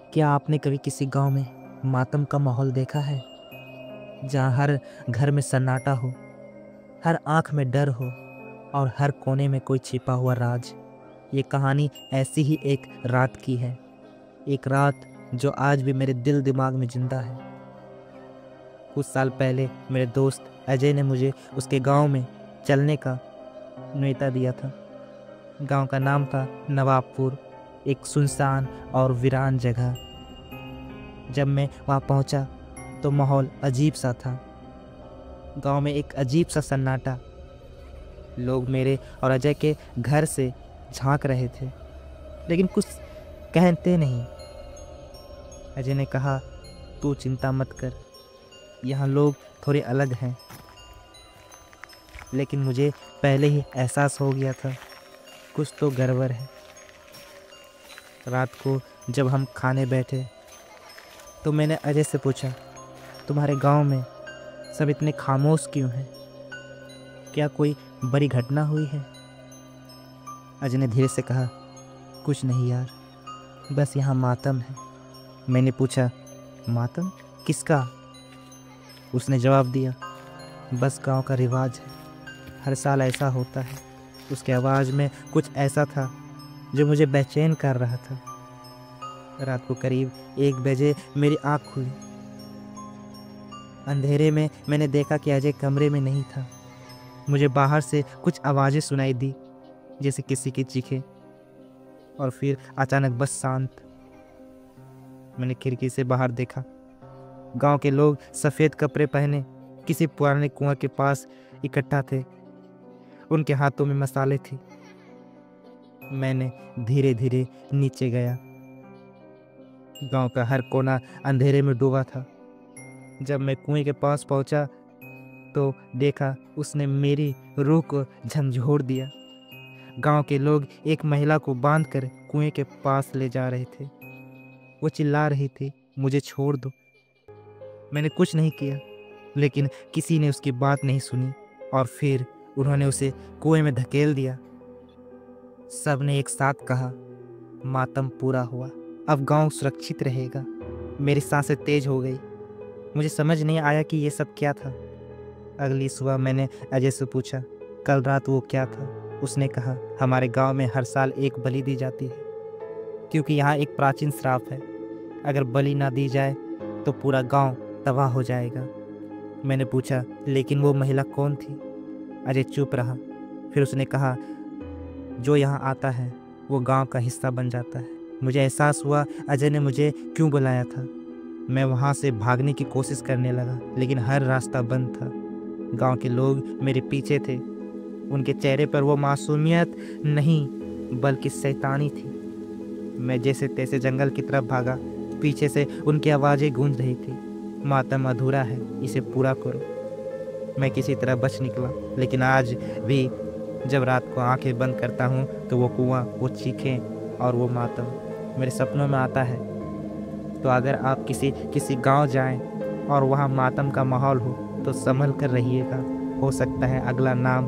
क्या आपने कभी किसी गांव में मातम का माहौल देखा है, जहां हर घर में सन्नाटा हो, हर आंख में डर हो और हर कोने में कोई छिपा हुआ राज? ये कहानी ऐसी ही एक रात की है, एक रात जो आज भी मेरे दिल दिमाग में जिंदा है। कुछ साल पहले मेरे दोस्त अजय ने मुझे उसके गांव में चलने का न्योता दिया था। गांव का नाम था नवाबपुर, एक सुनसान और वीरान जगह। जब मैं वहां पहुंचा तो माहौल अजीब सा था। गांव में एक अजीब सा सन्नाटा। लोग मेरे और अजय के घर से झांक रहे थे, लेकिन कुछ कहते नहीं। अजय ने कहा, तू चिंता मत कर, यहाँ लोग थोड़े अलग हैं। लेकिन मुझे पहले ही एहसास हो गया था, कुछ तो गड़बड़ है। रात को जब हम खाने बैठे तो मैंने अजय से पूछा, तुम्हारे गांव में सब इतने खामोश क्यों हैं? क्या कोई बड़ी घटना हुई है? अजय ने धीरे से कहा, कुछ नहीं यार, बस यहाँ मातम है। मैंने पूछा, मातम किसका? उसने जवाब दिया, बस गांव का रिवाज है, हर साल ऐसा होता है। उसके आवाज़ में कुछ ऐसा था जो मुझे बेचैन कर रहा था। रात को करीब 1 बजे मेरी आँख खुली। अंधेरे में मैंने देखा कि अजय कमरे में नहीं था। मुझे बाहर से कुछ आवाज़ें सुनाई दी, जैसे किसी की चीखें, और फिर अचानक बस शांत। मैंने खिड़की से बाहर देखा। गांव के लोग सफ़ेद कपड़े पहने किसी पुराने कुआं के पास इकट्ठा थे। उनके हाथों में मसाले थे। मैंने धीरे धीरे नीचे गया। गांव का हर कोना अंधेरे में डूबा था। जब मैं कुएं के पास पहुंचा तो देखा उसने मेरी रूह को झंझोर दिया। गांव के लोग एक महिला को बांधकर कुएं के पास ले जा रहे थे। वो चिल्ला रही थी, मुझे छोड़ दो। मैंने कुछ नहीं किया, लेकिन किसी ने उसकी बात नहीं सुनी और फिर उन्होंने उसे कुएं में धकेल दिया। सब ने एक साथ कहा, मातम पूरा हुआ, अब गांव सुरक्षित रहेगा। मेरी सांसें तेज हो गई। मुझे समझ नहीं आया कि ये सब क्या था। अगली सुबह मैंने अजय से पूछा, कल रात वो क्या था? उसने कहा, हमारे गांव में हर साल एक बलि दी जाती है, क्योंकि यहाँ एक प्राचीन श्राप है। अगर बलि ना दी जाए तो पूरा गांव तबाह हो जाएगा। मैंने पूछा, लेकिन वो महिला कौन थी? अजय चुप रहा। फिर उसने कहा, जो यहाँ आता है वो गांव का हिस्सा बन जाता है। मुझे एहसास हुआ अजय ने मुझे क्यों बुलाया था। मैं वहाँ से भागने की कोशिश करने लगा, लेकिन हर रास्ता बंद था। गांव के लोग मेरे पीछे थे। उनके चेहरे पर वो मासूमियत नहीं, बल्कि शैतानी थी। मैं जैसे तैसे जंगल की तरफ भागा। पीछे से उनकी आवाज़ें गूंज रही थी, मातम अधूरा है, इसे पूरा करो। मैं किसी तरह बच निकला, लेकिन आज भी जब रात को आंखें बंद करता हूँ तो वो कुआं, वो चीखें और वो मातम मेरे सपनों में आता है। तो अगर आप किसी गांव जाएं और वहाँ मातम का माहौल हो तो संभल कर रहिएगा। हो सकता है अगला नाम